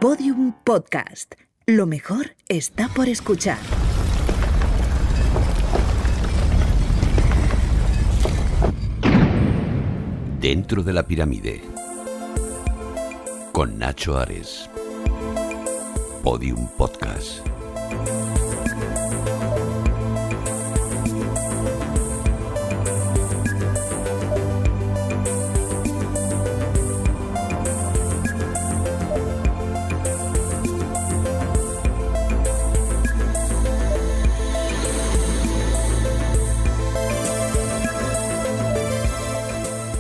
Podium Podcast. Lo mejor está por escuchar. Dentro de la pirámide, con Nacho Ares. Podium Podcast.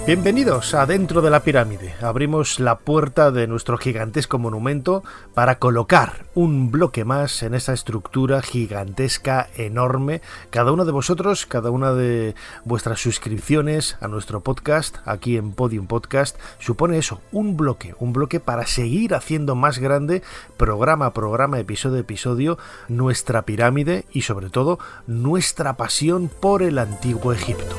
Bienvenidos a Dentro de la Pirámide. Abrimos la puerta de nuestro gigantesco monumento para colocar un bloque más en esa estructura gigantesca, enorme. Cada uno de vosotros, cada una de vuestras suscripciones a nuestro podcast, aquí en Podium Podcast, supone eso, un bloque para seguir haciendo más grande, programa a programa, episodio a episodio, nuestra pirámide y sobre todo nuestra pasión por el Antiguo Egipto.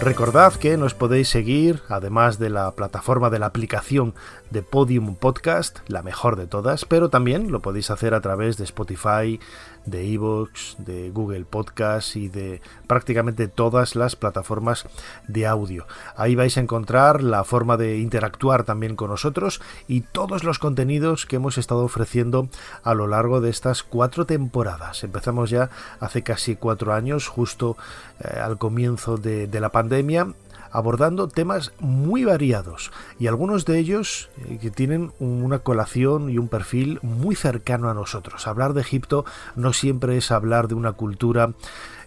Recordad que nos podéis seguir, además de la plataforma de la aplicación de Podium Podcast, la mejor de todas, pero también lo podéis hacer a través de Spotify, de iVoox, de Google Podcast y de prácticamente todas las plataformas de audio. Ahí vais a encontrar la forma de interactuar también con nosotros y todos los contenidos que hemos estado ofreciendo a lo largo de estas 4 temporadas. Empezamos ya hace casi 4 años, justo al comienzo de la pandemia, abordando temas muy variados y algunos de ellos que tienen una colación y un perfil muy cercano a nosotros. Hablar de Egipto no siempre es hablar de una cultura,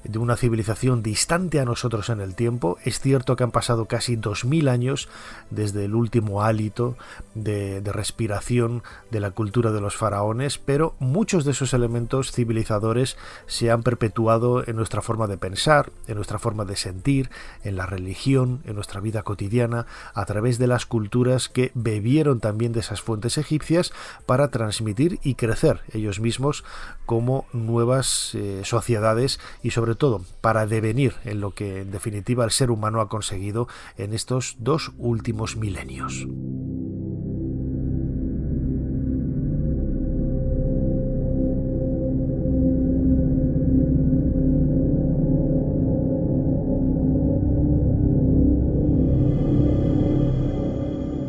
de una civilización distante a nosotros en el tiempo. Es cierto que han pasado casi 2000 años desde el último hálito de respiración de la cultura de los faraones, pero muchos de esos elementos civilizadores se han perpetuado en nuestra forma de pensar, en nuestra forma de sentir, en la religión, en nuestra vida cotidiana, a través de las culturas que bebieron también de esas fuentes egipcias para transmitir y crecer ellos mismos como nuevas sociedades y sobre todo para devenir en lo que en definitiva el ser humano ha conseguido en estos 2 últimos milenios.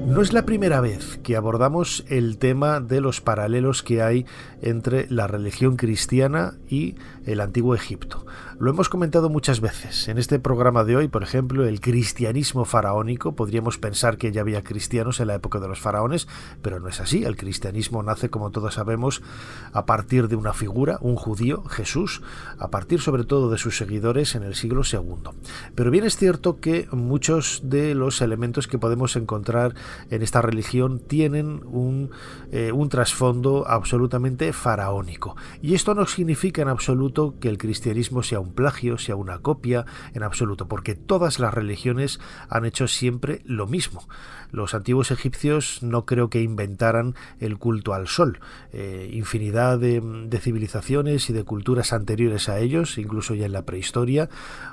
No es la primera vez que abordamos el tema de los paralelos que hay entre la religión cristiana y el Antiguo Egipto. Lo hemos comentado muchas veces. En este programa de hoy, por ejemplo, el cristianismo faraónico, podríamos pensar que ya había cristianos en la época de los faraones, pero no es así. El cristianismo nace, como todos sabemos, a partir de una figura, un judío, Jesús, a partir sobre todo de sus seguidores en el siglo II. Pero bien es cierto que muchos de los elementos que podemos encontrar en esta religión tienen un trasfondo absolutamente faraónico. Y esto no significa en absoluto que el cristianismo sea un plagio, sea una copia, en absoluto, porque todas las religiones han hecho siempre lo mismo. Los antiguos egipcios no creo que inventaran el culto al sol. Infinidad de civilizaciones y de culturas anteriores a ellos, incluso ya en la prehistoria,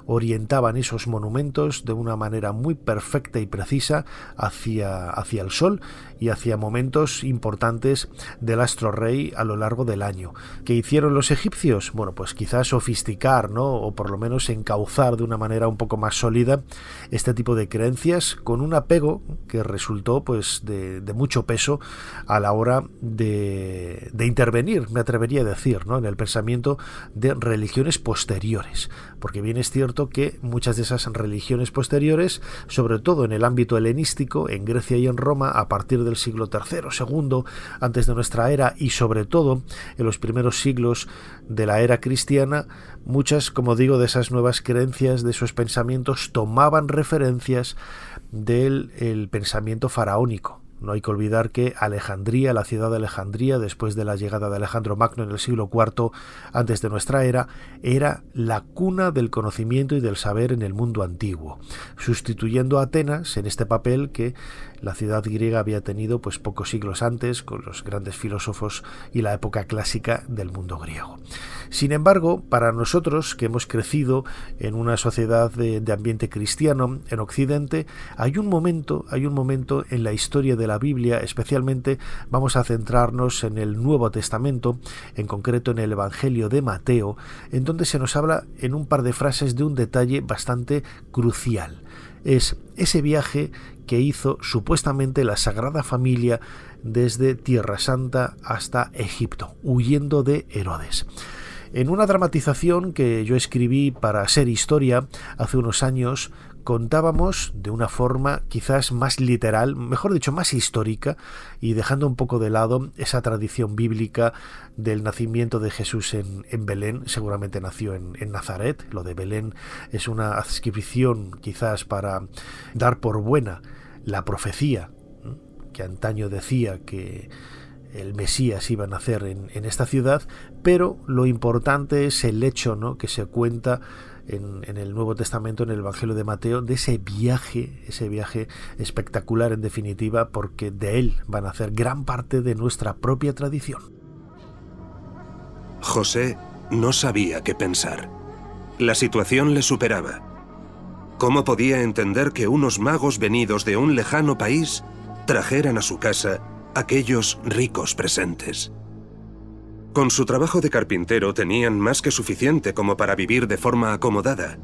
orientaban esos monumentos de una manera muy perfecta y precisa hacia el sol y hacia momentos importantes del astro rey a lo largo del año. ¿Qué hicieron los egipcios? Bueno, pues quizás sofisticar, ¿no? O por lo menos encauzar de una manera un poco más sólida este tipo de creencias con un apego que resultó pues de mucho peso a la hora de intervenir, me atrevería a decir, ¿no? En el pensamiento de religiones posteriores, porque bien es cierto que muchas de esas religiones posteriores, sobre todo en el ámbito helenístico, en Grecia y en Roma, a partir del siglo III, II, antes de nuestra era, y sobre todo en los primeros siglos de la era cristiana, muchas, como digo, de esas nuevas creencias, de esos pensamientos, tomaban referencias del pensamiento faraónico. No hay que olvidar que Alejandría, la ciudad de Alejandría, después de la llegada de Alejandro Magno en el siglo IV antes de nuestra era, era la cuna del conocimiento y del saber en el mundo antiguo, sustituyendo a Atenas en este papel que la ciudad griega había tenido pues pocos siglos antes con los grandes filósofos y la época clásica del mundo griego. Sin embargo, para nosotros que hemos crecido en una sociedad de ambiente cristiano en Occidente, hay un momento en la historia de la Biblia, especialmente vamos a centrarnos en el Nuevo Testamento, en concreto en el Evangelio de Mateo, en donde se nos habla en un par de frases de un detalle bastante crucial. Es ese viaje que hizo supuestamente la Sagrada Familia desde Tierra Santa hasta Egipto, huyendo de Herodes. En una dramatización que yo escribí para Ser Historia hace unos años, contábamos de una forma quizás más literal, mejor dicho, más histórica, y dejando un poco de lado esa tradición bíblica del nacimiento de Jesús en Belén. Seguramente nació en Nazaret. Lo de Belén es una adscripción quizás para dar por buena la profecía que antaño decía que el Mesías iba a nacer en esta ciudad, pero lo importante es el hecho, ¿no?, que se cuenta en el Nuevo Testamento, en el Evangelio de Mateo, de ese viaje espectacular en definitiva, porque de él va a nacer gran parte de nuestra propia tradición. José no sabía qué pensar. La situación le superaba. ¿Cómo podía entender que unos magos venidos de un lejano país trajeran a su casa aquellos ricos presentes? Con su trabajo de carpintero tenían más que suficiente como para vivir de forma acomodada.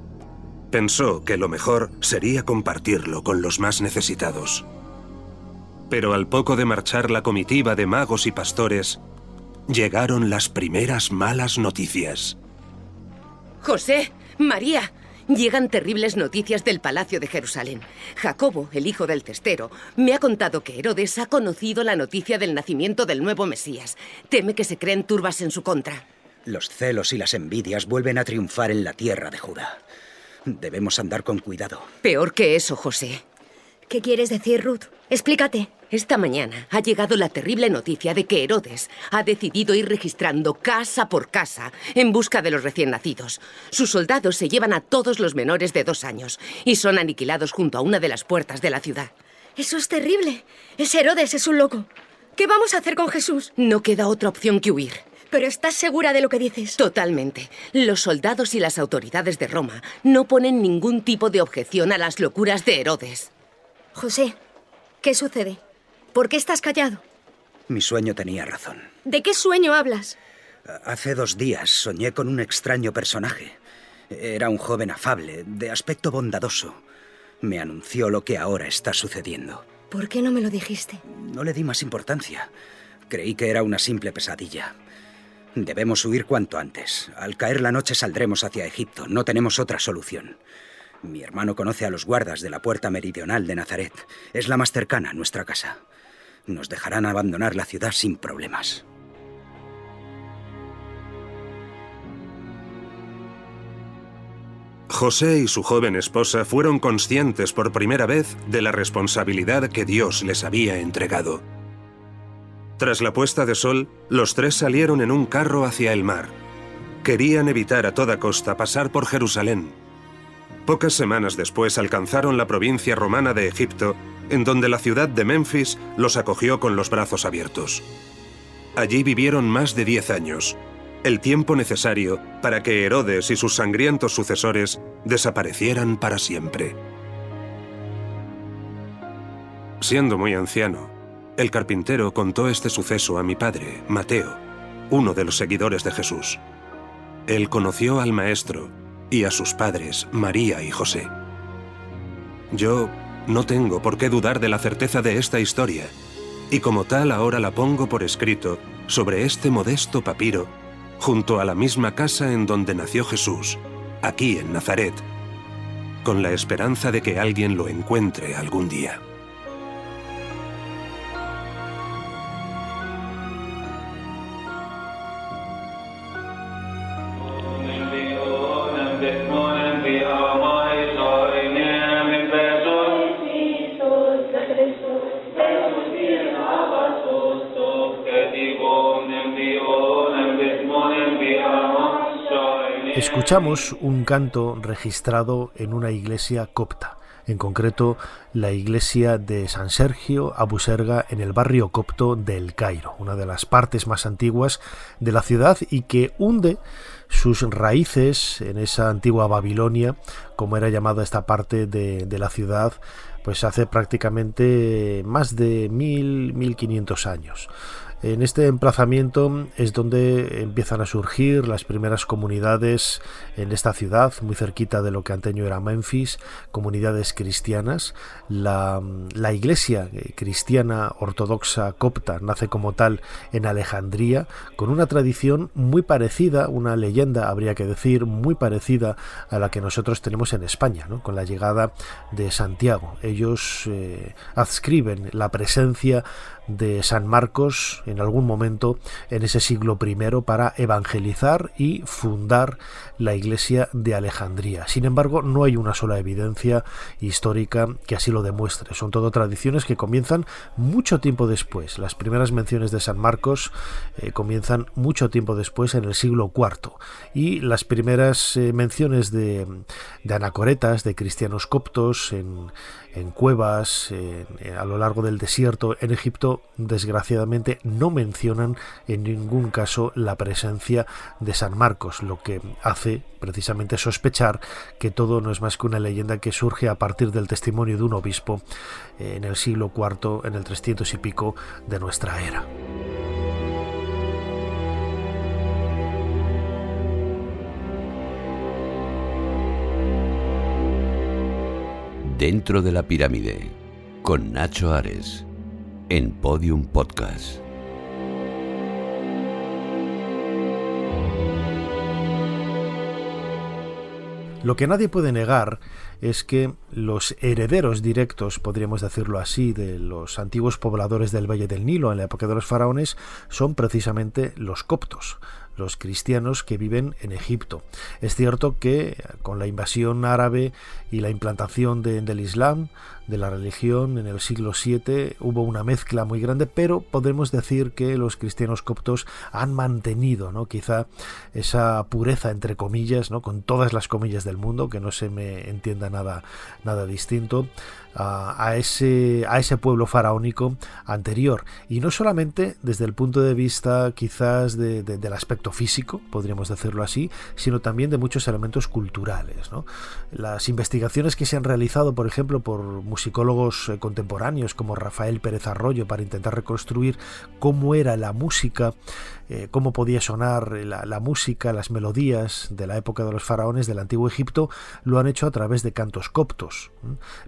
Pensó que lo mejor sería compartirlo con los más necesitados. Pero al poco de marchar la comitiva de magos y pastores, llegaron las primeras malas noticias. José, María, llegan terribles noticias del palacio de Jerusalén. Jacobo, el hijo del cestero, me ha contado que Herodes ha conocido la noticia del nacimiento del nuevo Mesías. Teme que se creen turbas en su contra. Los celos y las envidias vuelven a triunfar en la tierra de Judá. Debemos andar con cuidado. Peor que eso, José. ¿Qué quieres decir, Ruth? Explícate. Esta mañana ha llegado la terrible noticia de que Herodes ha decidido ir registrando casa por casa en busca de los recién nacidos. Sus soldados se llevan a todos los menores de 2 años y son aniquilados junto a una de las puertas de la ciudad. Eso es terrible. Ese Herodes es un loco. ¿Qué vamos a hacer con Jesús? No queda otra opción que huir. ¿Pero estás segura de lo que dices? Totalmente. Los soldados y las autoridades de Roma no ponen ningún tipo de objeción a las locuras de Herodes. José, ¿qué sucede? ¿Por qué estás callado? Mi sueño tenía razón. ¿De qué sueño hablas? Hace 2 días soñé con un extraño personaje. Era un joven afable, de aspecto bondadoso. Me anunció lo que ahora está sucediendo. ¿Por qué no me lo dijiste? No le di más importancia. Creí que era una simple pesadilla. Debemos huir cuanto antes. Al caer la noche saldremos hacia Egipto. No tenemos otra solución. Mi hermano conoce a los guardas de la puerta meridional de Nazaret. Es la más cercana a nuestra casa. Nos dejarán abandonar la ciudad sin problemas. José y su joven esposa fueron conscientes por primera vez de la responsabilidad que Dios les había entregado. Tras la puesta de sol, los 3 salieron en un carro hacia el mar. Querían evitar a toda costa pasar por Jerusalén. Pocas semanas después alcanzaron la provincia romana de Egipto, en donde la ciudad de Menfis los acogió con los brazos abiertos. Allí vivieron más de 10 años, el tiempo necesario para que Herodes y sus sangrientos sucesores desaparecieran para siempre. Siendo muy anciano, el carpintero contó este suceso a mi padre, Mateo, uno de los seguidores de Jesús. Él conoció al maestro y a sus padres, María y José. Yo no tengo por qué dudar de la certeza de esta historia, y como tal ahora la pongo por escrito sobre este modesto papiro, junto a la misma casa en donde nació Jesús, aquí en Nazaret, con la esperanza de que alguien lo encuentre algún día. Jesús, Escuchamos un canto registrado en una iglesia copta, en concreto la iglesia de San Sergio Abu Serga en el barrio copto de El Cairo, una de las partes más antiguas de la ciudad y que hunde sus raíces en esa antigua Babilonia, como era llamada esta parte de la ciudad, pues hace prácticamente más de 1500 años. En este emplazamiento es donde empiezan a surgir las primeras comunidades en esta ciudad, muy cerquita de lo que antaño era Memphis, comunidades cristianas. La iglesia cristiana ortodoxa copta nace como tal en Alejandría, con una tradición muy parecida, una leyenda, habría que decir, muy parecida a la que nosotros tenemos en España, ¿no? Con la llegada de Santiago. Ellos adscriben la presencia de San Marcos en algún momento en ese siglo I para evangelizar y fundar la iglesia de Alejandría. Sin embargo, no hay una sola evidencia histórica que así lo demuestre. Son todo tradiciones que comienzan mucho tiempo después. Las primeras menciones de San Marcos comienzan mucho tiempo después, en el siglo IV, y las primeras menciones de anacoretas, de cristianos coptos en cuevas a lo largo del desierto en Egipto, desgraciadamente no mencionan en ningún caso la presencia de San Marcos, lo que hace precisamente sospechar que todo no es más que una leyenda que surge a partir del testimonio de un obispo en el siglo IV, en el 300 y pico de nuestra era. Dentro de la pirámide, con Nacho Ares, en Podium Podcast. Lo que nadie puede negar es que los herederos directos, podríamos decirlo así, de los antiguos pobladores del Valle del Nilo en la época de los faraones son precisamente los coptos, los cristianos que viven en Egipto. Es cierto que con la invasión árabe y la implantación del Islam, de la religión, en el siglo VII hubo una mezcla muy grande, pero podemos decir que los cristianos coptos han mantenido, ¿no?, quizá esa pureza, entre comillas, ¿no?, con todas las comillas del mundo, que no se me entienda nada distinto, a ese pueblo faraónico anterior. Y no solamente desde el punto de vista quizás del aspecto físico, podríamos decirlo así, sino también de muchos elementos culturales, ¿no? Las investigaciones que se han realizado, por ejemplo, por musicólogos contemporáneos como Rafael Pérez Arroyo, para intentar reconstruir cómo era la música, cómo podía sonar la música, las melodías de la época de los faraones del antiguo Egipto, lo han hecho a través de cantos coptos.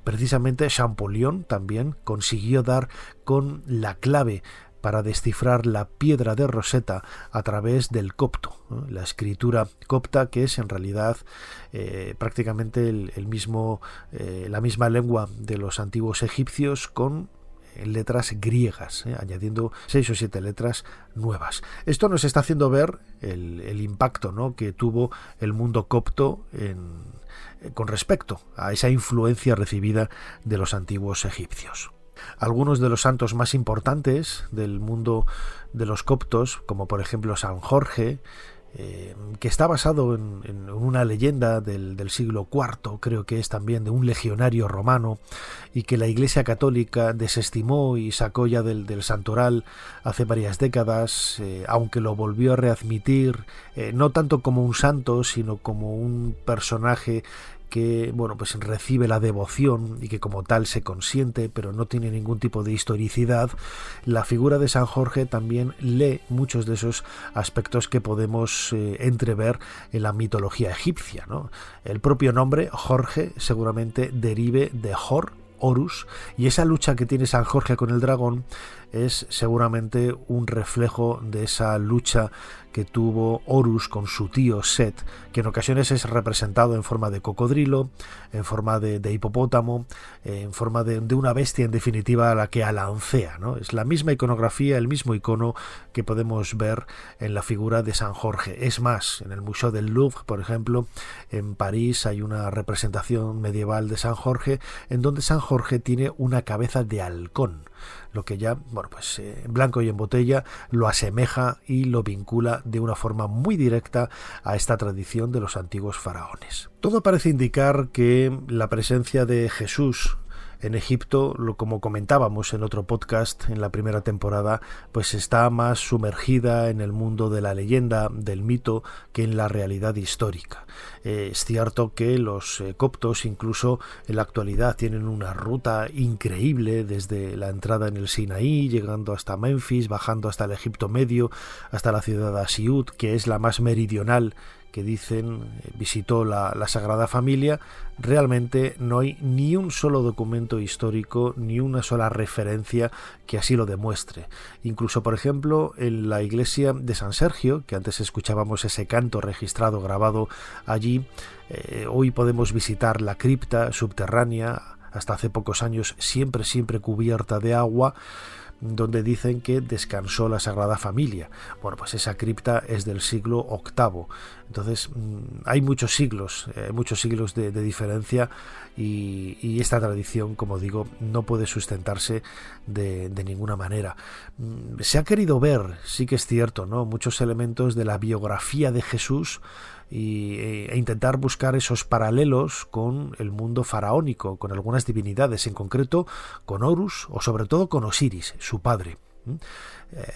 Precisamente Champollion también consiguió dar con la clave para descifrar la piedra de Rosetta a través del copto, ¿no?, la escritura copta, que es en realidad prácticamente la misma lengua de los antiguos egipcios, con letras griegas, añadiendo 6 o 7 letras nuevas. Esto nos está haciendo ver el impacto, ¿no?, que tuvo el mundo copto con respecto a esa influencia recibida de los antiguos egipcios. Algunos de los santos más importantes del mundo de los coptos, como por ejemplo San Jorge, que está basado en una leyenda del siglo IV, creo que es también de un legionario romano, y que la Iglesia Católica desestimó y sacó ya del santoral hace varias décadas, aunque lo volvió a readmitir, no tanto como un santo, sino como un personaje que, bueno, pues recibe la devoción y que como tal se consiente, pero no tiene ningún tipo de historicidad. La figura de San Jorge también lee muchos de esos aspectos que podemos entrever en la mitología egipcia, ¿no? El propio nombre, Jorge, seguramente derive de Horus, y esa lucha que tiene San Jorge con el dragón es seguramente un reflejo de esa lucha que tuvo Horus con su tío Set, que en ocasiones es representado en forma de cocodrilo, en forma de hipopótamo, en forma de una bestia, en definitiva, a la que alancea, ¿no? Es la misma iconografía, el mismo icono que podemos ver en la figura de San Jorge. Es más, en el Museo del Louvre, por ejemplo, en París, hay una representación medieval de San Jorge en donde San Jorge tiene una cabeza de halcón. lo que ya, bueno, pues en blanco y en botella lo asemeja y lo vincula de una forma muy directa a esta tradición de los antiguos faraones. Todo parece indicar que la presencia de Jesús en Egipto, como comentábamos en otro podcast en la primera temporada, pues está más sumergida en el mundo de la leyenda, del mito, que en la realidad histórica. Es cierto que los coptos incluso en la actualidad tienen una ruta increíble desde la entrada en el Sinaí, llegando hasta Memphis, bajando hasta el Egipto Medio, hasta la ciudad de Asiut, que es la más meridional que dicen visitó la Sagrada Familia. Realmente no hay ni un solo documento histórico, ni una sola referencia que así lo demuestre. Incluso, por ejemplo, en la iglesia de San Sergio, que antes escuchábamos ese canto registrado, grabado allí, hoy podemos visitar la cripta subterránea, hasta hace pocos años siempre cubierta de agua, donde dicen que descansó la Sagrada Familia. Bueno, pues esa cripta es del siglo VIII. Entonces hay muchos siglos de diferencia y esta tradición, como digo, no puede sustentarse de ninguna manera. Se ha querido ver, sí que es cierto, ¿no?, muchos elementos de la biografía de Jesús e intentar buscar esos paralelos con el mundo faraónico, con algunas divinidades, en concreto con Horus o sobre todo con Osiris, su padre.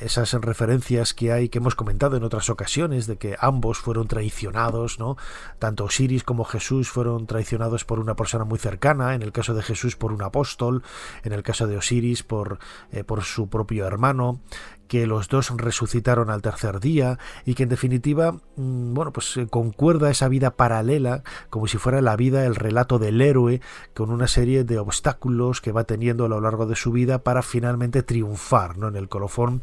Esas referencias que hemos comentado en otras ocasiones de que ambos fueron traicionados, ¿no? Tanto Osiris como Jesús fueron traicionados por una persona muy cercana, en el caso de Jesús por un apóstol, en el caso de Osiris por su propio hermano, que los dos resucitaron al tercer día y que en definitiva, bueno, pues concuerda esa vida paralela como si fuera la vida, el relato del héroe, con una serie de obstáculos que va teniendo a lo largo de su vida para finalmente triunfar, ¿no?, en el colofón,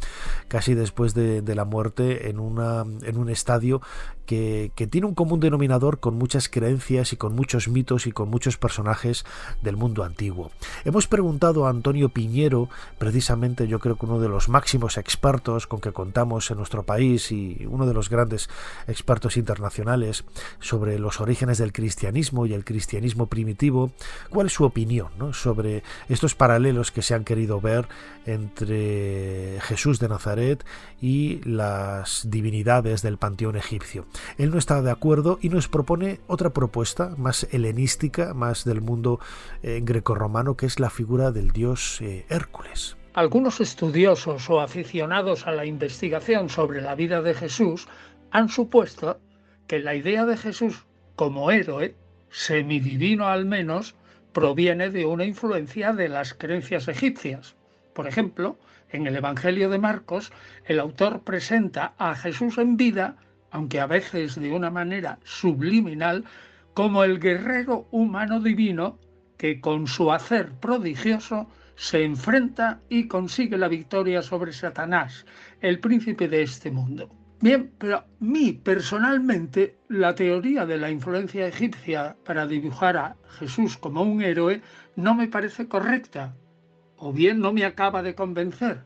casi después de la muerte, en un estadio que tiene un común denominador con muchas creencias y con muchos mitos y con muchos personajes del mundo antiguo. Hemos preguntado a Antonio Piñero, precisamente yo creo que uno de los máximos expertos con que contamos en nuestro país y uno de los grandes expertos internacionales sobre los orígenes del cristianismo y el cristianismo primitivo, cuál es su opinión, ¿no?, sobre estos paralelos que se han querido ver entre Jesús de Nazaret y las divinidades del panteón egipcio. Él no está de acuerdo y nos propone otra propuesta más helenística, más del mundo grecorromano, que es la figura del dios Hércules. Algunos estudiosos o aficionados a la investigación sobre la vida de Jesús han supuesto que la idea de Jesús como héroe, semidivino al menos, proviene de una influencia de las creencias egipcias. Por ejemplo, en el Evangelio de Marcos, el autor presenta a Jesús en vida, aunque a veces de una manera subliminal, como el guerrero humano divino que con su hacer prodigioso se enfrenta y consigue la victoria sobre Satanás, el príncipe de este mundo. Bien, pero a mí personalmente la teoría de la influencia egipcia para dibujar a Jesús como un héroe no me parece correcta, o bien no me acaba de convencer,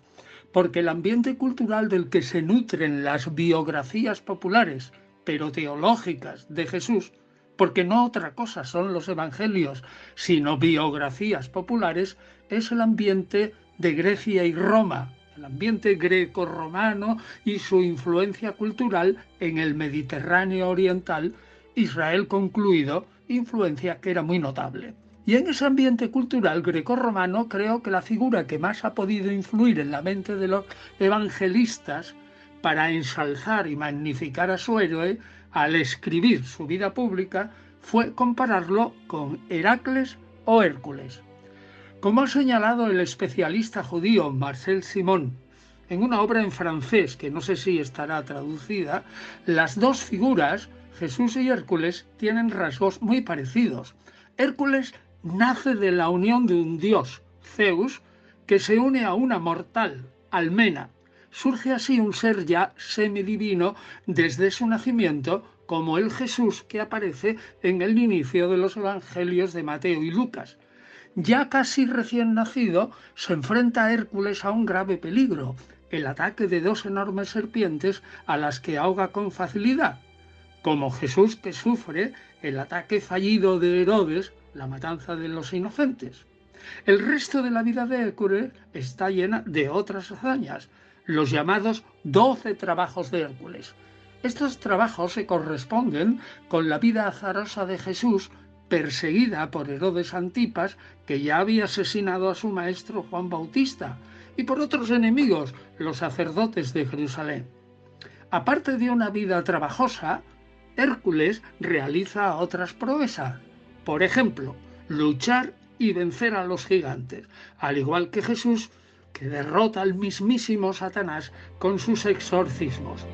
porque el ambiente cultural del que se nutren las biografías populares, pero teológicas, de Jesús, porque no otra cosa son los evangelios, sino biografías populares, es el ambiente de Grecia y Roma, el ambiente greco-romano y su influencia cultural en el Mediterráneo oriental, Israel concluido, influencia que era muy notable. Y en ese ambiente cultural grecorromano creo que la figura que más ha podido influir en la mente de los evangelistas para ensalzar y magnificar a su héroe al escribir su vida pública fue compararlo con Heracles o Hércules. Como ha señalado el especialista judío Marcel Simon en una obra en francés que no sé si estará traducida, las dos figuras, Jesús y Hércules, tienen rasgos muy parecidos. Hércules nace de la unión de un dios, Zeus, que se une a una mortal, Almena. Surge así un ser ya semidivino desde su nacimiento, como el Jesús que aparece en el inicio de los evangelios de Mateo y Lucas. Ya casi recién nacido, se enfrenta a Hércules a un grave peligro, el ataque de dos enormes serpientes a las que ahoga con facilidad, como Jesús que sufre el ataque fallido de Herodes, la matanza de los inocentes. El resto de la vida de Hércules está llena de otras hazañas, los llamados 12 trabajos de Hércules. Estos trabajos se corresponden con la vida azarosa de Jesús, perseguida por Herodes Antipas, que ya había asesinado a su maestro Juan Bautista, y por otros enemigos, los sacerdotes de Jerusalén. Aparte de una vida trabajosa, Hércules realiza otras proezas. Por ejemplo, luchar y vencer a los gigantes, al igual que Jesús, que derrota al mismísimo Satanás con sus exorcismos.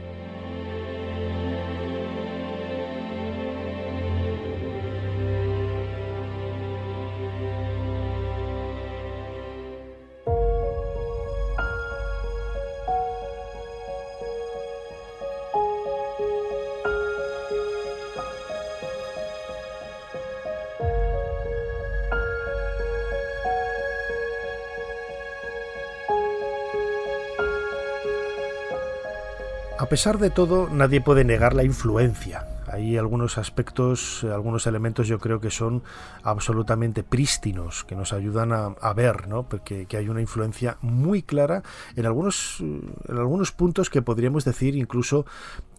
A pesar de todo, nadie puede negar la influencia. Hay algunos aspectos, algunos elementos yo creo que son absolutamente prístinos, que nos ayudan a ver, ¿no? Porque que hay una influencia muy clara en algunos puntos que podríamos decir incluso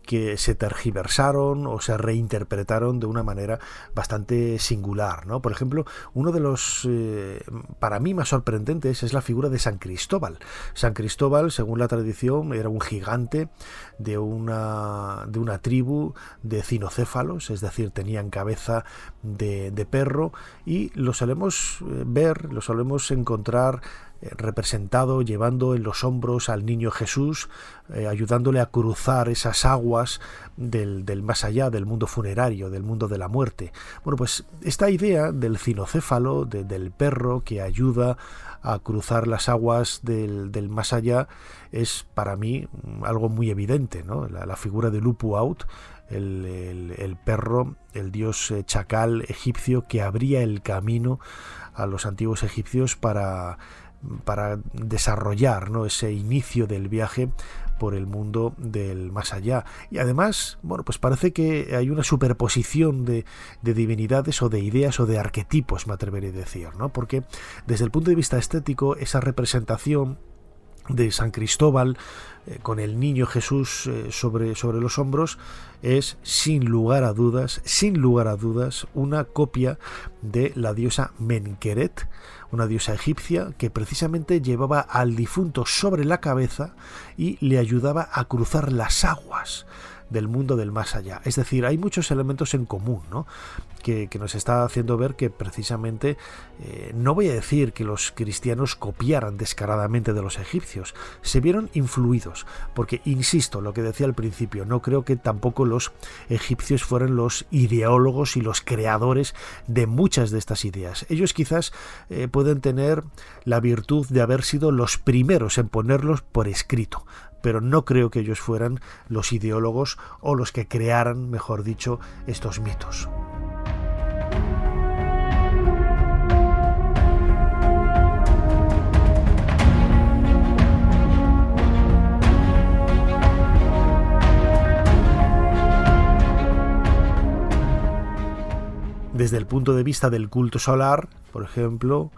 que se tergiversaron o se reinterpretaron de una manera bastante singular, ¿no? Por ejemplo, uno de los, para mí, más sorprendentes es la figura de San Cristóbal. San Cristóbal, según la tradición, era un gigante de una tribu de cinocéfalos, es decir, tenían cabeza de perro, y lo solemos ver, lo solemos encontrar representado llevando en los hombros al niño Jesús, ayudándole a cruzar esas aguas del más allá, del mundo funerario, del mundo de la muerte. Bueno, pues esta idea del cinocéfalo, del perro que ayuda a cruzar las aguas del más allá, es para mí algo muy evidente, ¿no? La figura de Lupu-Aut, el perro, el dios chacal egipcio que abría el camino a los antiguos egipcios para desarrollar, ¿no?, ese inicio del viaje por el mundo del más allá. Y además, bueno, pues parece que hay una superposición de divinidades o de ideas o de arquetipos, me atreveré a decir, ¿no? Porque desde el punto de vista estético, esa representación de San Cristóbal con el niño Jesús sobre los hombros es sin lugar a dudas una copia de la diosa Menqueret, una diosa egipcia que precisamente llevaba al difunto sobre la cabeza y le ayudaba a cruzar las aguas del mundo del más allá. Es decir, hay muchos elementos en común, ¿no?, que nos está haciendo ver que precisamente, no voy a decir que los cristianos copiaran descaradamente de los egipcios, se vieron influidos, porque, insisto, lo que decía al principio, no creo que tampoco los egipcios fueran los ideólogos y los creadores de muchas de estas ideas. Ellos quizás pueden tener la virtud de haber sido los primeros en ponerlos por escrito, pero no creo que ellos fueran los ideólogos o los que crearan, mejor dicho, estos mitos. Desde el punto de vista del culto solar, por ejemplo,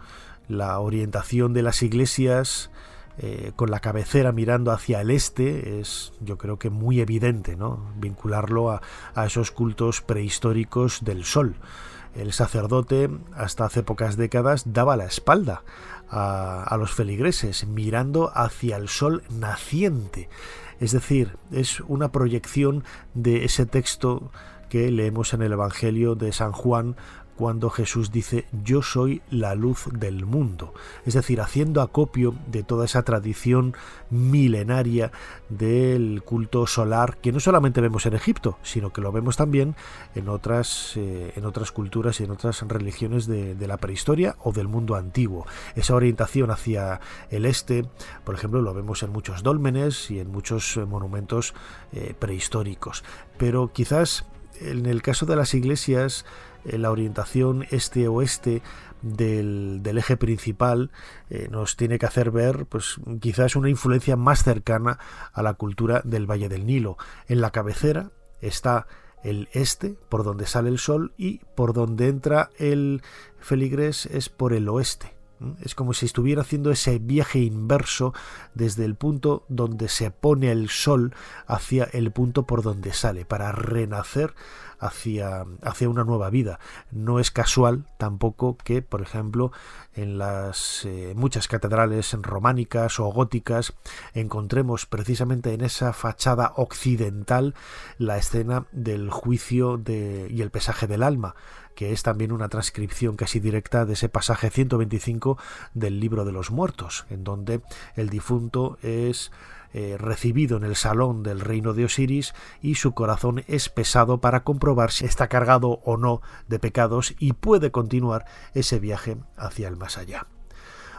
la orientación de las iglesias con la cabecera mirando hacia el este es, yo creo que muy evidente, ¿no?, vincularlo a esos cultos prehistóricos del sol. El sacerdote, hasta hace pocas décadas, daba la espalda a los feligreses, mirando hacia el sol naciente. Es decir, es una proyección de ese texto que leemos en el Evangelio de San Juan, cuando Jesús dice: yo soy la luz del mundo. Es decir, haciendo acopio de toda esa tradición milenaria del culto solar, que no solamente vemos en Egipto, sino que lo vemos también en otras culturas y en otras religiones de la prehistoria o del mundo antiguo. Esa orientación hacia el este, por ejemplo, lo vemos en muchos dólmenes y en muchos monumentos prehistóricos. Pero quizás en el caso de las iglesias, la orientación este-oeste del eje principal nos tiene que hacer ver, pues, quizás una influencia más cercana a la cultura del Valle del Nilo. En la cabecera está el este, por donde sale el sol, y por donde entra el feligrés es por el oeste. Es como si estuviera haciendo ese viaje inverso desde el punto donde se pone el sol hacia el punto por donde sale, para renacer hacia una nueva vida. No es casual tampoco que, por ejemplo, en las muchas catedrales románicas o góticas encontremos precisamente en esa fachada occidental la escena del juicio y el pesaje del alma, que es también una transcripción casi directa de ese pasaje 125 del Libro de los Muertos, en donde el difunto es recibido en el salón del reino de Osiris y su corazón es pesado para comprobar si está cargado o no de pecados y puede continuar ese viaje hacia el más allá.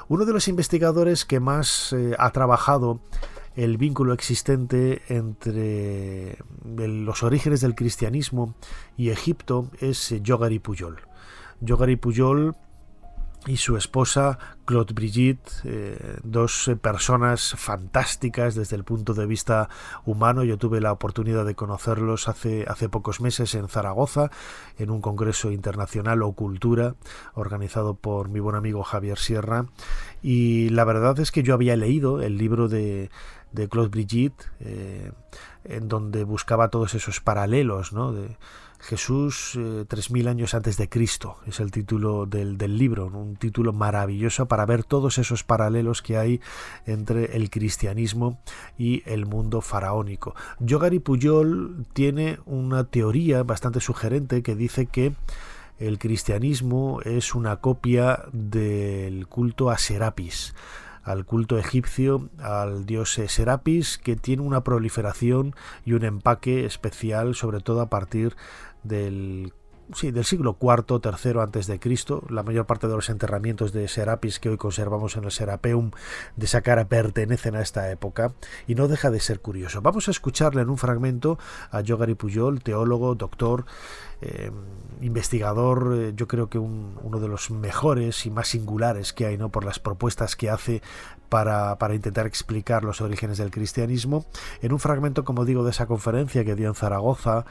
Uno de los investigadores que más ha trabajado el vínculo existente entre los orígenes del cristianismo y Egipto es Yogari Pujol. Yogari Pujol y su esposa Claude Brigitte, dos personas fantásticas desde el punto de vista humano. Yo tuve la oportunidad de conocerlos hace pocos meses en Zaragoza, en un congreso internacional o cultura organizado por mi buen amigo Javier Sierra, y la verdad es que yo había leído el libro de Claude Brigitte, en donde buscaba todos esos paralelos, ¿no? De Jesús 3000 años antes de Cristo, es el título del libro, ¿no? Un título maravilloso para ver todos esos paralelos que hay entre el cristianismo y el mundo faraónico. Yogari Pujol tiene una teoría bastante sugerente que dice que el cristianismo es una copia del culto a Serapis, al culto egipcio, al dios Serapis, que tiene una proliferación y un empaque especial, sobre todo a partir del siglo IV, III antes de Cristo. La mayor parte de los enterramientos de Serapis que hoy conservamos en el Serapeum de Saqqara pertenecen a esta época, y no deja de ser curioso. Vamos a escucharle en un fragmento a Yogari Pujol, teólogo, doctor, investigador, yo creo que uno de los mejores y más singulares que hay, ¿no?, por las propuestas que hace para intentar explicar los orígenes del cristianismo, en un fragmento, como digo, de esa conferencia que dio en Zaragoza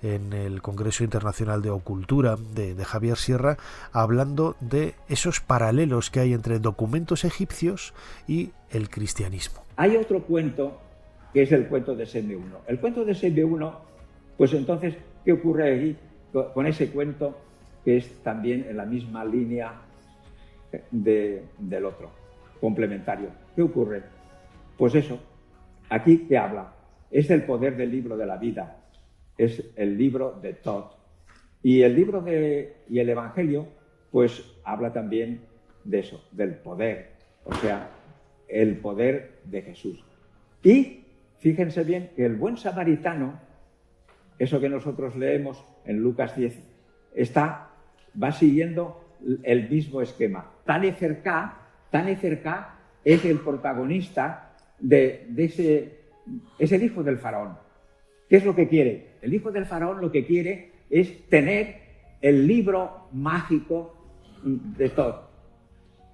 en el Congreso Internacional de Ocultura de Javier Sierra, hablando de esos paralelos que hay entre documentos egipcios y el cristianismo. Hay otro cuento que es el cuento de Sembe I. El cuento de Sembe I, pues entonces, ¿qué ocurre aquí con ese cuento que es también en la misma línea del otro, complementario? ¿Qué ocurre? Pues eso, aquí que habla, es el poder del libro de la vida, es el libro de Tod. Y el libro y el Evangelio, pues habla también de eso, del poder, o sea, el poder de Jesús. Y fíjense bien que el buen samaritano, eso que nosotros leemos en Lucas 10, va siguiendo el mismo esquema. Taneferká es el protagonista es el hijo del faraón. ¿Qué es lo que quiere? El hijo del faraón lo que quiere es tener el libro mágico de Tod.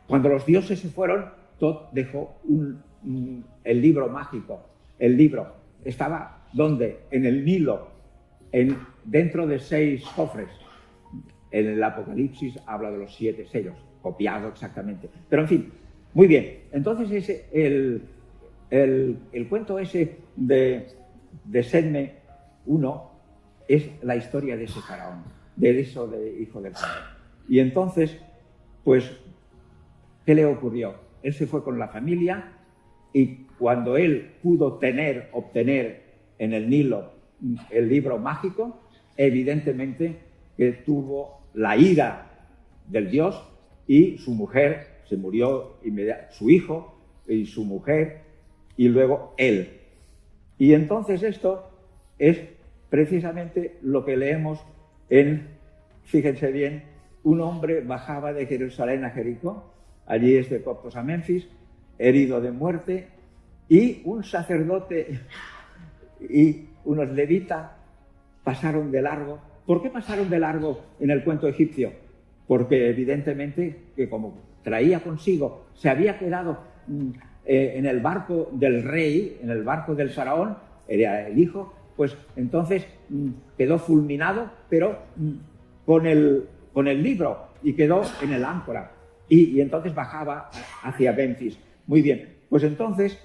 Cuando los dioses se fueron, Tod dejó el libro mágico. El libro estaba, ¿dónde? En el Nilo, dentro de 6 cofres. En el Apocalipsis habla de los 7 sellos, copiado exactamente. Pero en fin, muy bien. Entonces el cuento ese de Sembe I es la historia de ese faraón, de hijo del faraón. Y entonces, pues, ¿qué le ocurrió? Él se fue con la familia y cuando él pudo obtener en el Nilo el libro mágico, evidentemente que tuvo la ira del dios y su mujer se murió inmediatamente, su hijo y su mujer y luego él. Y entonces esto es precisamente lo que leemos fíjense bien, un hombre bajaba de Jerusalén a Jericó, allí es de Coptos a Menfis, herido de muerte, y un sacerdote y unos levitas pasaron de largo. ¿Por qué pasaron de largo en el cuento egipcio? Porque evidentemente que como traía consigo, se había quedado en el barco del rey, en el barco del faraón, era el hijo, pues entonces quedó fulminado, pero con el libro, y quedó en el áncora. y entonces bajaba hacia Memphis. Muy bien, pues entonces,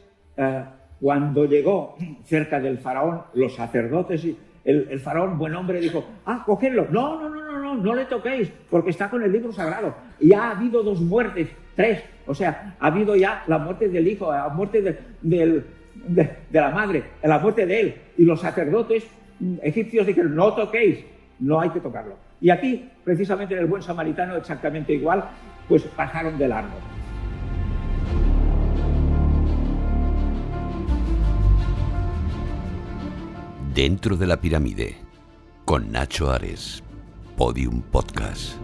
cuando llegó cerca del faraón, los sacerdotes, el faraón, buen hombre, dijo, cogedlo. No le toquéis, porque está con el libro sagrado. Y ha habido 2 muertes, 3, o sea, ha habido ya la muerte del hijo, la muerte de la madre, la muerte de él. Y los sacerdotes egipcios dijeron, no toquéis, no hay que tocarlo. Y aquí, precisamente en el buen samaritano, exactamente igual, pues pasaron de largo. Dentro de la pirámide, con Nacho Ares, Podium Podcast.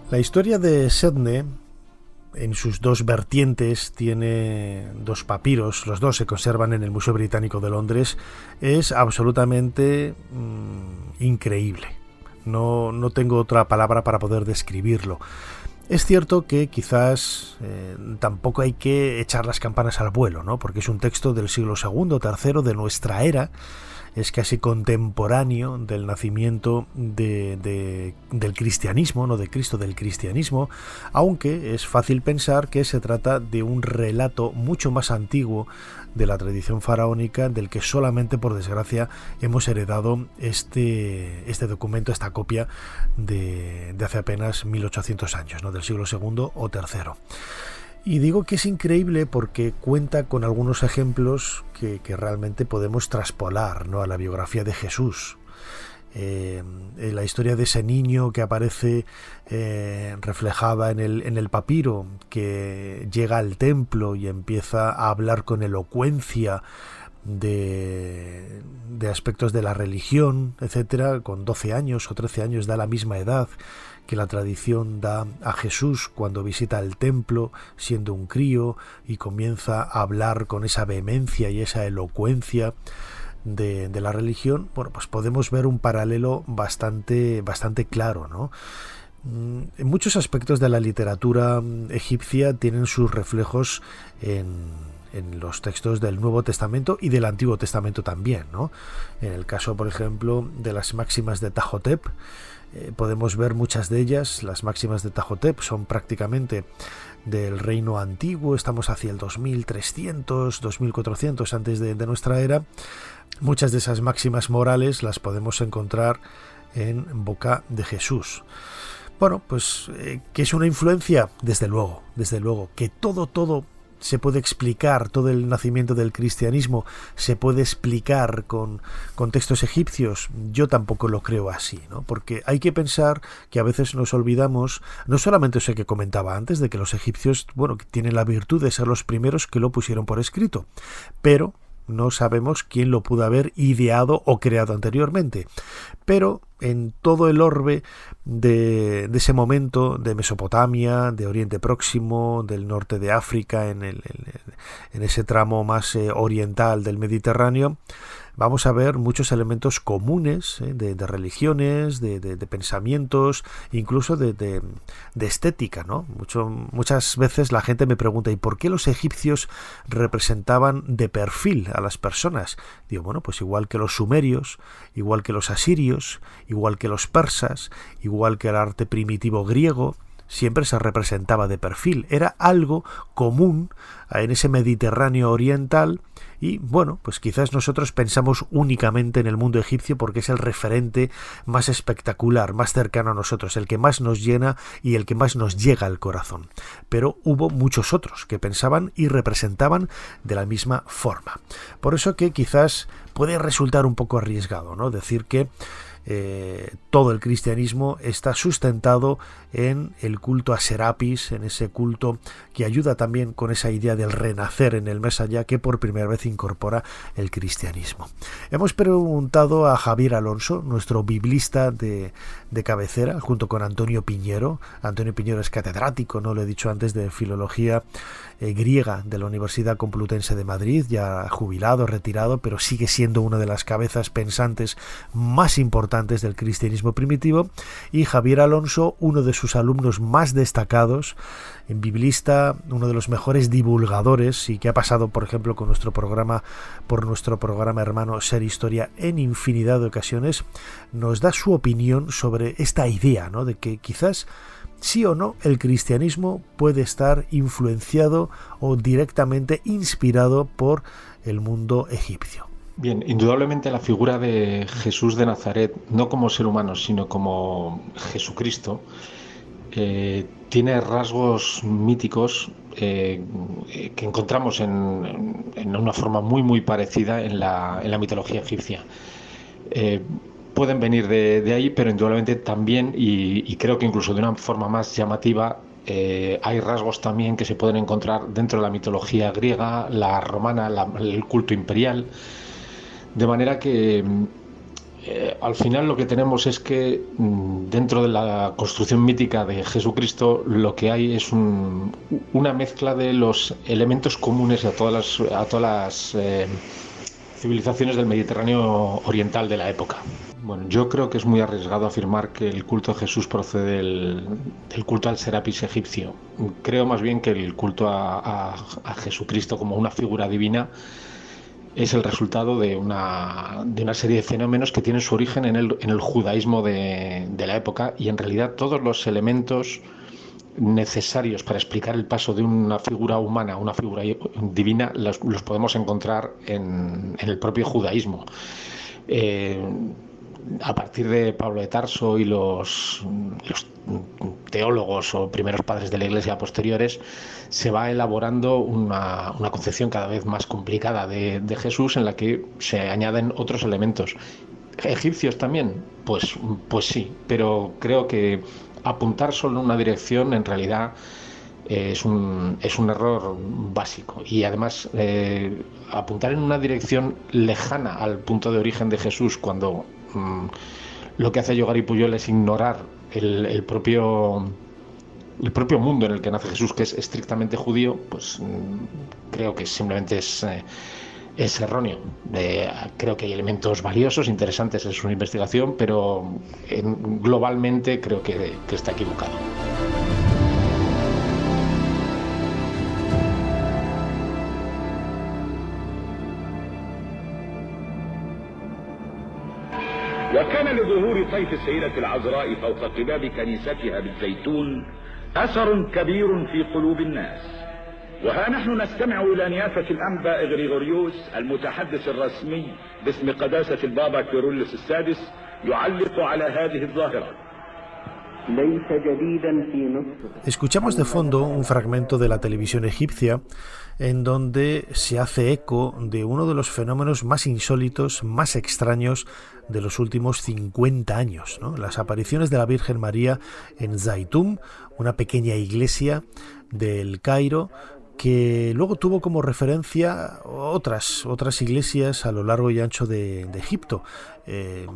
La historia de Sedne, en sus 2 vertientes, tiene 2 papiros, los 2 se conservan en el Museo Británico de Londres, es absolutamente increíble. No tengo otra palabra para poder describirlo. Es cierto que quizás tampoco hay que echar las campanas al vuelo, ¿no? Porque es un texto del siglo II, III de nuestra era, es casi contemporáneo del nacimiento del cristianismo, no de Cristo, del cristianismo, aunque es fácil pensar que se trata de un relato mucho más antiguo de la tradición faraónica, del que solamente, por desgracia, hemos heredado este documento, esta copia de hace apenas 1800 años, ¿no? Del siglo II o III. Y digo que es increíble porque cuenta con algunos ejemplos que realmente podemos traspolar, ¿no?, a la biografía de Jesús. La historia de ese niño que aparece reflejada en el papiro, que llega al templo y empieza a hablar con elocuencia de aspectos de la religión, etcétera, con 12 años o 13 años, da la misma edad que la tradición da a Jesús cuando visita el templo siendo un crío y comienza a hablar con esa vehemencia y esa elocuencia de la religión. Bueno, pues podemos ver un paralelo bastante claro, ¿no? En muchos aspectos de la literatura egipcia tienen sus reflejos en los textos del Nuevo Testamento y del Antiguo Testamento también, ¿no? En el caso, por ejemplo, de las máximas de Ptahhotep, podemos ver muchas de ellas. Las máximas de Ptahhotep son prácticamente del reino antiguo, estamos hacia el 2300, 2400 antes de nuestra era. Muchas de esas máximas morales las podemos encontrar en boca de Jesús. Bueno, pues ¿qué es una influencia? Desde luego, que todo se puede explicar, todo el nacimiento del cristianismo se puede explicar con textos egipcios. Yo tampoco lo creo así, ¿no? Porque hay que pensar que a veces nos olvidamos, no solamente eso que comentaba antes, de que los egipcios, bueno, que tienen la virtud de ser los primeros que lo pusieron por escrito, pero no sabemos quién lo pudo haber ideado o creado anteriormente. Pero en todo el orbe de ese momento, de Mesopotamia, de Oriente Próximo, del norte de África, en ese tramo más oriental del Mediterráneo, vamos a ver muchos elementos comunes de religiones, de pensamientos, incluso de estética, ¿no? Muchas veces la gente me pregunta, ¿y por qué los egipcios representaban de perfil a las personas? Digo, bueno, pues igual que los sumerios, igual que los asirios, igual que los persas, igual que el arte primitivo griego, siempre se representaba de perfil. Era algo común en ese Mediterráneo oriental. Y bueno, pues quizás nosotros pensamos únicamente en el mundo egipcio porque es el referente más espectacular, más cercano a nosotros, el que más nos llena y el que más nos llega al corazón. Pero hubo muchos otros que pensaban y representaban de la misma forma. Por eso que quizás puede resultar un poco arriesgado, ¿no?, decir que todo el cristianismo está sustentado en el culto a Serapis, en ese culto que ayuda también con esa idea del renacer en el más allá que por primera vez incorpora el cristianismo. Hemos preguntado a Javier Alonso, nuestro biblista de cabecera, junto con Antonio Piñero. Antonio Piñero es catedrático, no lo he dicho antes, de filología griega de la Universidad Complutense de Madrid, ya jubilado, retirado, pero sigue siendo una de las cabezas pensantes más importantes importantes del cristianismo primitivo, y Javier Alonso, uno de sus alumnos más destacados, biblista, uno de los mejores divulgadores, y que ha pasado, por ejemplo, por nuestro programa hermano Ser Historia en infinidad de ocasiones, nos da su opinión sobre esta idea, ¿no?, de que quizás sí o no el cristianismo puede estar influenciado o directamente inspirado por el mundo egipcio. Bien, indudablemente la figura de Jesús de Nazaret, no como ser humano, sino como Jesucristo, tiene rasgos míticos que encontramos en una forma muy parecida en la mitología egipcia. Pueden venir de ahí, pero indudablemente también, y creo que incluso de una forma más llamativa, hay rasgos también que se pueden encontrar dentro de la mitología griega, la romana, el culto imperial, de manera que al final lo que tenemos es que dentro de la construcción mítica de Jesucristo lo que hay es una mezcla de los elementos comunes a todas las civilizaciones del Mediterráneo oriental de la época. Bueno, yo creo que es muy arriesgado afirmar que el culto a Jesús procede del culto al Serapis egipcio. Creo más bien que el culto a Jesucristo como una figura divina es el resultado de una serie de fenómenos que tienen su origen en el judaísmo de la época, y en realidad todos los elementos necesarios para explicar el paso de una figura humana a una figura divina los podemos encontrar en el propio judaísmo. A partir de Pablo de Tarso y los teólogos o primeros padres de la Iglesia posteriores, se va elaborando una concepción cada vez más complicada de Jesús, en la que se añaden otros elementos. ¿Egipcios también? Pues sí, pero creo que apuntar solo en una dirección en realidad es un error básico, y además apuntar en una dirección lejana al punto de origen de Jesús, cuando lo que hace Yogar y Pujol es ignorar el propio mundo en el que nace Jesús, que es estrictamente judío, pues creo que simplemente es erróneo. Creo que hay elementos valiosos, interesantes en su investigación, pero globalmente creo que está equivocado. وكان لظهور طيف السيدة العذراء فوق قباب كنيستها بالزيتون أثر كبير في قلوب الناس. وها نحن نستمع إلى نيافة الأنبا إغريغوريوس المتحدث الرسمي باسم قداسة البابا كيرلس السادس يعلق على هذه الظاهرة. Escuchamos de fondo un fragmento de la televisión egipcia en donde se hace eco de uno de los fenómenos más insólitos, más extraños de los últimos 50 años, ¿no? Las apariciones de la Virgen María en Zaytum, una pequeña iglesia del Cairo, que luego tuvo como referencia otras iglesias a lo largo y ancho de Egipto.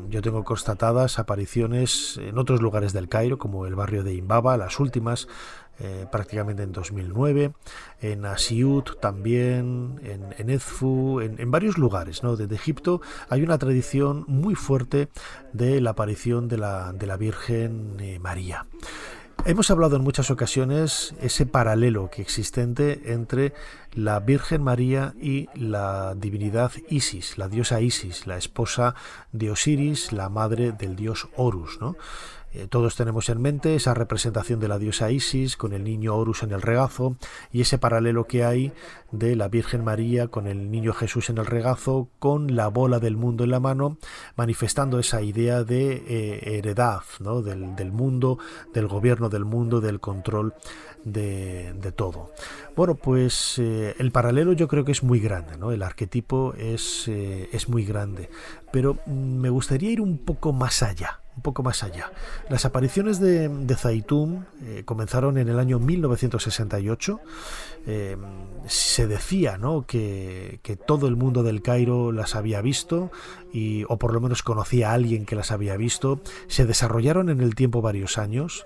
Yo tengo constatadas apariciones en otros lugares del Cairo, como el barrio de Imbaba, las últimas prácticamente en 2009, en Asiut también, en Edfu, en varios lugares, ¿no? Desde Egipto hay una tradición muy fuerte de la aparición de la Virgen María. Hemos hablado en muchas ocasiones ese paralelo que existente entre la Virgen María y la divinidad Isis, la diosa Isis, la esposa de Osiris, la madre del dios Horus, ¿no? Todos tenemos en mente esa representación de la diosa Isis con el niño Horus en el regazo, y ese paralelo que hay de la Virgen María con el niño Jesús en el regazo, con la bola del mundo en la mano, manifestando esa idea de heredad, ¿no? del mundo, del gobierno del mundo, del control de todo. Bueno, pues el paralelo yo creo que es muy grande, ¿no? El arquetipo es muy grande, pero me gustaría ir un poco más allá. Las apariciones de Zaytum comenzaron en el año 1968. Se decía, ¿no?, que todo el mundo del Cairo las había visto, o por lo menos conocía a alguien que las había visto. Se desarrollaron en el tiempo varios años.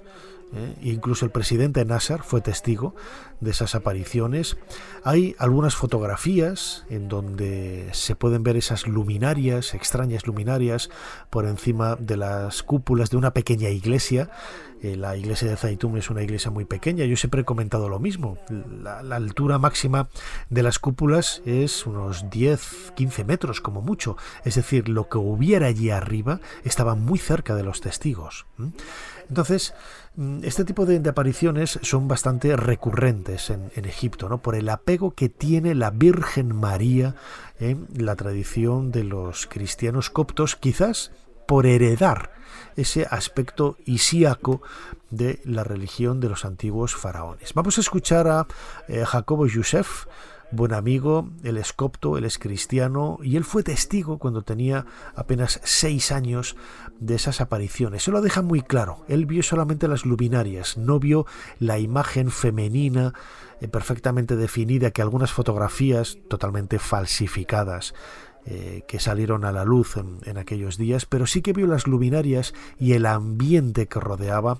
Incluso el presidente Nasser fue testigo de esas apariciones. Hay algunas fotografías en donde se pueden ver esas luminarias, extrañas luminarias, por encima de las cúpulas de una pequeña iglesia. La iglesia de Zaytún es una iglesia muy pequeña. Yo siempre he comentado lo mismo. La altura máxima de las cúpulas es unos 10-15 metros como mucho. Es decir, lo que hubiera allí arriba estaba muy cerca de los testigos. Entonces, este tipo de apariciones son bastante recurrentes en Egipto, ¿no? Por el apego que tiene la Virgen María en la tradición de los cristianos coptos, quizás por heredar ese aspecto isíaco de la religión de los antiguos faraones. Vamos a escuchar a Jacobo Youssef, buen amigo. Él es copto, él es cristiano, y él fue testigo cuando tenía apenas 6 años de esas apariciones. Se lo deja muy claro. Él vio solamente las luminarias, no vio la imagen femenina perfectamente definida que algunas fotografías totalmente falsificadas que salieron a la luz en aquellos días, pero sí que vio las luminarias y el ambiente que rodeaba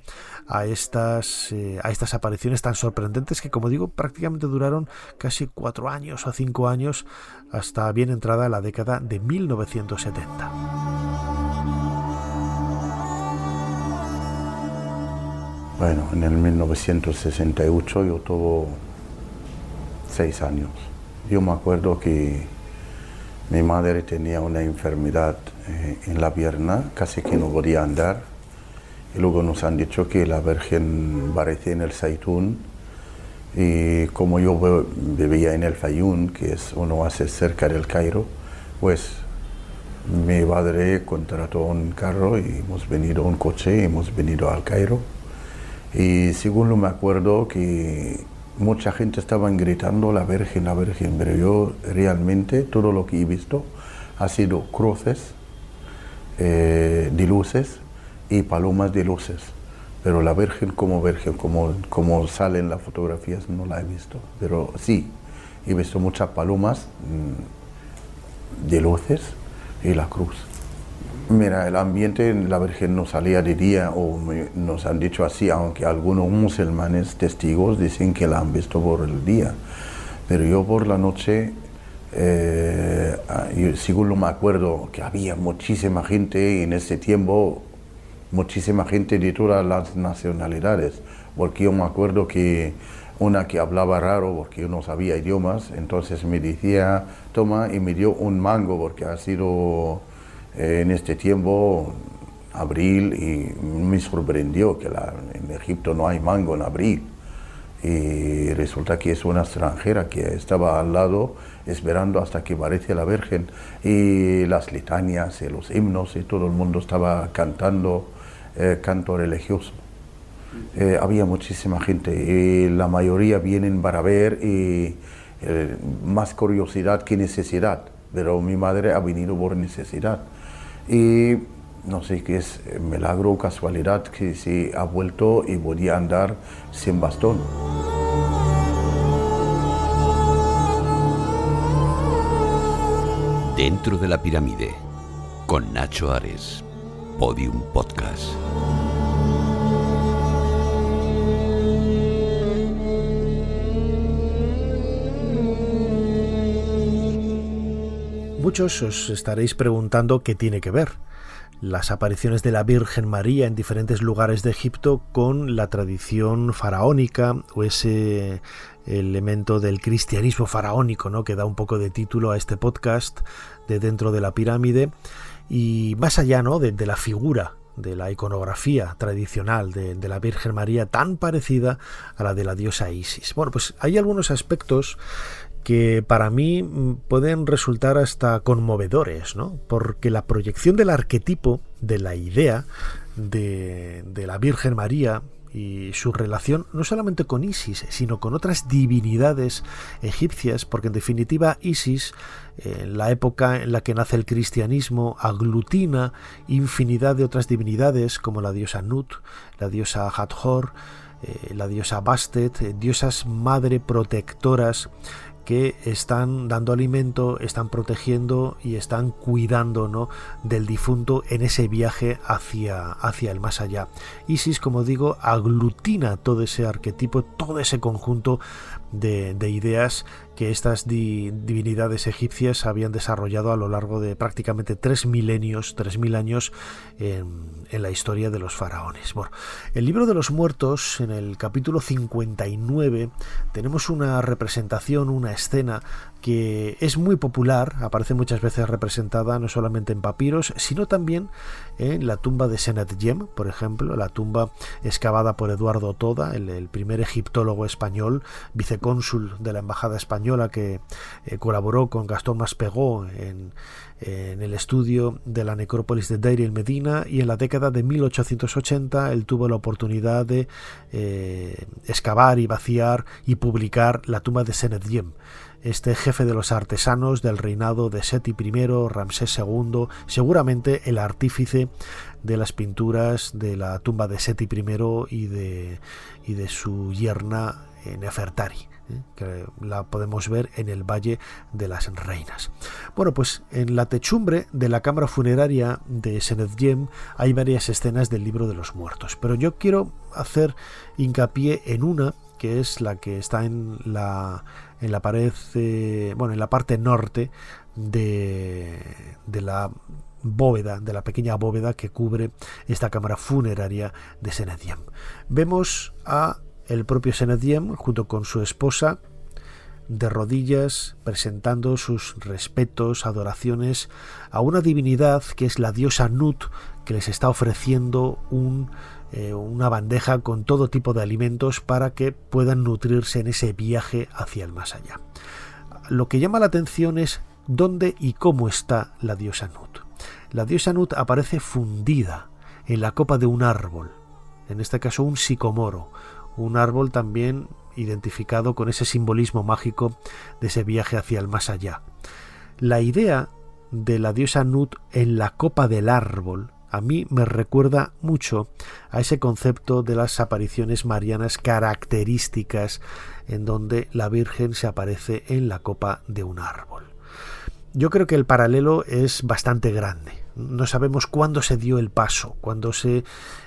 a estas apariciones tan sorprendentes que, como digo, prácticamente duraron casi 4 años o 5 años, hasta bien entrada la década de 1970. Bueno, en el 1968 yo tuve 6 años. Yo me acuerdo que mi madre tenía una enfermedad en la pierna, casi que no podía andar. Y luego nos han dicho que la Virgen aparece en el Zaytún. Y como yo vivía en el Fayum, que es un oasis cerca del Cairo, pues mi padre contrató un carro y hemos venido, un coche, y hemos venido al Cairo. Y según lo me acuerdo que mucha gente estaba gritando la Virgen, pero yo realmente todo lo que he visto ha sido cruces de luces y palomas de luces. Pero la Virgen, como sale en las fotografías, no la he visto. Pero sí, he visto muchas palomas de luces y la cruz. Mira, el ambiente, la Virgen no salía de día, o nos han dicho así, aunque algunos musulmanes testigos dicen que la han visto por el día. Pero yo por la noche, según lo me acuerdo, que había muchísima gente en ese tiempo, muchísima gente de todas las nacionalidades, porque yo me acuerdo que una que hablaba raro porque yo no sabía idiomas, entonces me decía, toma, y me dio un mango porque ha sido en este tiempo, abril, y me sorprendió que en Egipto no hay mango en abril. Y resulta que es una extranjera que estaba al lado esperando hasta que aparece la Virgen, y las litanias y los himnos y todo el mundo estaba cantando canto religioso. Había muchísima gente y la mayoría vienen para ver, y más curiosidad que necesidad, pero mi madre ha venido por necesidad. Y no sé qué es milagro o casualidad que se ha vuelto y podía andar sin bastón. Dentro de la pirámide, con Nacho Ares, Podium Podcast. Muchos os estaréis preguntando qué tiene que ver las apariciones de la Virgen María en diferentes lugares de Egipto con la tradición faraónica, o ese elemento del cristianismo faraónico, ¿no?, que da un poco de título a este podcast de Dentro de la Pirámide, y más allá, ¿no?, de la figura, de la iconografía tradicional de la Virgen María, tan parecida a la de la diosa Isis. Bueno, pues hay algunos aspectos que para mí pueden resultar hasta conmovedores, ¿no? Porque la proyección del arquetipo, de la idea de la Virgen María y su relación no solamente con Isis, sino con otras divinidades egipcias, porque en definitiva Isis, en la época en la que nace el cristianismo, aglutina infinidad de otras divinidades como la diosa Nut, la diosa Hathor, la diosa Bastet, diosas madre protectoras que están dando alimento, están protegiendo y están cuidando, ¿no?, del difunto en ese viaje hacia el más allá. Isis, como digo, aglutina todo ese arquetipo, todo ese conjunto de ideas que estas divinidades egipcias habían desarrollado a lo largo de prácticamente 3.000 años en la historia de los faraones. Bueno, el libro de los muertos, en el capítulo 59, tenemos una representación, una escena que es muy popular, aparece muchas veces representada no solamente en papiros, sino también en la tumba de Senedjem, por ejemplo, la tumba excavada por Eduardo Toda, el primer egiptólogo español, vicecónsul de la embajada española, que colaboró con Gastón Maspegó en el estudio de la necrópolis de Deir el Medina, y en la década de 1880 él tuvo la oportunidad de excavar y vaciar y publicar la tumba de Senedjem, este jefe de los artesanos del reinado de Seti I, Ramsés II, seguramente el artífice de las pinturas de la tumba de Seti I y de su yerna Nefertari, que la podemos ver en el Valle de las Reinas. Bueno, pues en la techumbre de la cámara funeraria de Senedjem hay varias escenas del libro de los muertos, pero yo quiero hacer hincapié en una, que es la que está en la pared, en la parte norte de la bóveda, de la pequeña bóveda que cubre esta cámara funeraria de Senedjem. Vemos a el propio Senedjem junto con su esposa de rodillas, presentando sus respetos, adoraciones a una divinidad que es la diosa Nut, que les está ofreciendo una bandeja con todo tipo de alimentos para que puedan nutrirse en ese viaje hacia el más allá. Lo que llama la atención es dónde y cómo está la diosa Nut. La diosa Nut aparece fundida en la copa de un árbol, en este caso un sicomoro, un árbol también identificado con ese simbolismo mágico de ese viaje hacia el más allá. La idea de la diosa Nut en la copa del árbol a mí me recuerda mucho a ese concepto de las apariciones marianas características, en donde la Virgen se aparece en la copa de un árbol. Yo creo que el paralelo es bastante grande. No sabemos cuándo se dio el paso, cuándo se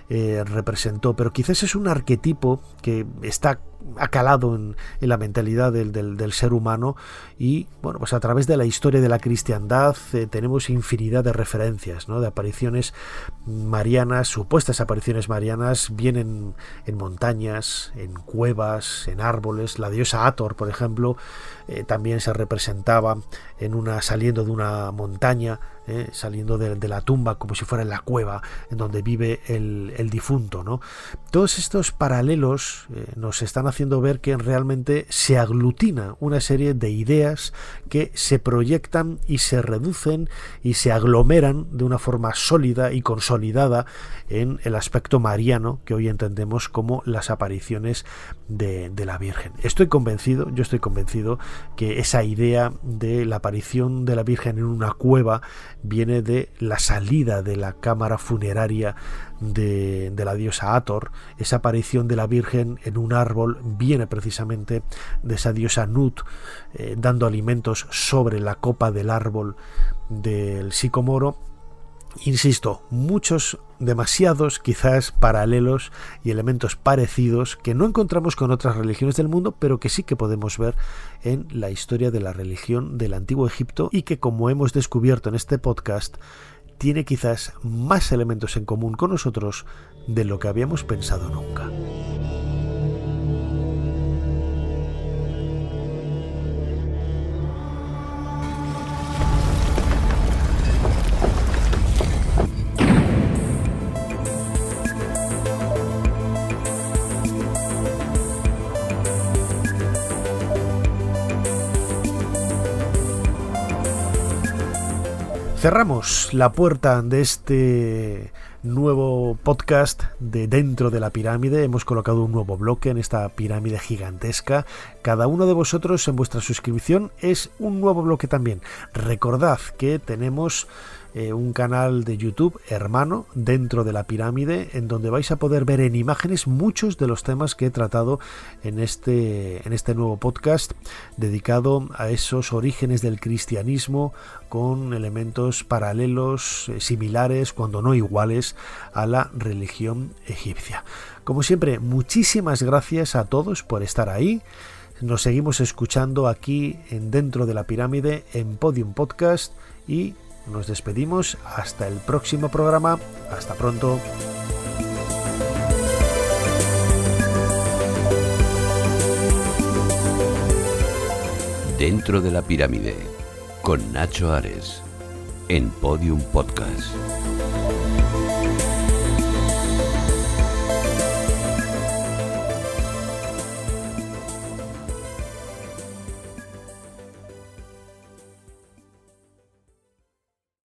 representó, pero quizás es un arquetipo que está acalado en la mentalidad del ser humano, y bueno, pues a través de la historia de la cristiandad tenemos infinidad de referencias, ¿no?, de apariciones marianas, supuestas apariciones marianas, bien en montañas, en cuevas, en árboles. La diosa Hathor, por ejemplo, también se representaba saliendo de una montaña, saliendo de la tumba, como si fuera en la cueva en donde vive el difunto, ¿no? Todos estos paralelos nos están haciendo ver que realmente se aglutina una serie de ideas que se proyectan y se reducen y se aglomeran de una forma sólida y consolidada en el aspecto mariano que hoy entendemos como las apariciones de la Virgen. Yo estoy convencido que esa idea de la aparición de la Virgen en una cueva viene de la salida de la cámara funeraria de la diosa Hathor. Esa aparición de la Virgen en un árbol viene precisamente de esa diosa Nut dando alimentos sobre la copa del árbol del sicomoro. Insisto, demasiados quizás paralelos y elementos parecidos que no encontramos con otras religiones del mundo, pero que sí que podemos ver en la historia de la religión del Antiguo Egipto, y que, como hemos descubierto en este podcast, tiene quizás más elementos en común con nosotros de lo que habíamos pensado nunca. Cerramos la puerta de este nuevo podcast de Dentro de la Pirámide. Hemos colocado un nuevo bloque en esta pirámide gigantesca Cada uno de vosotros en vuestra suscripción es un nuevo bloque también. Recordad que tenemos un canal de YouTube hermano dentro de la pirámide, en donde vais a poder ver en imágenes muchos de los temas que he tratado en este nuevo podcast dedicado a esos orígenes del cristianismo con elementos paralelos, similares, cuando no iguales, a la religión egipcia. Como siempre, muchísimas gracias a todos por estar ahí. Nos seguimos escuchando aquí en Dentro de la Pirámide en Podium Podcast y nos despedimos hasta el próximo programa. Hasta pronto. Dentro de la Pirámide con Nacho Ares en Podium Podcast.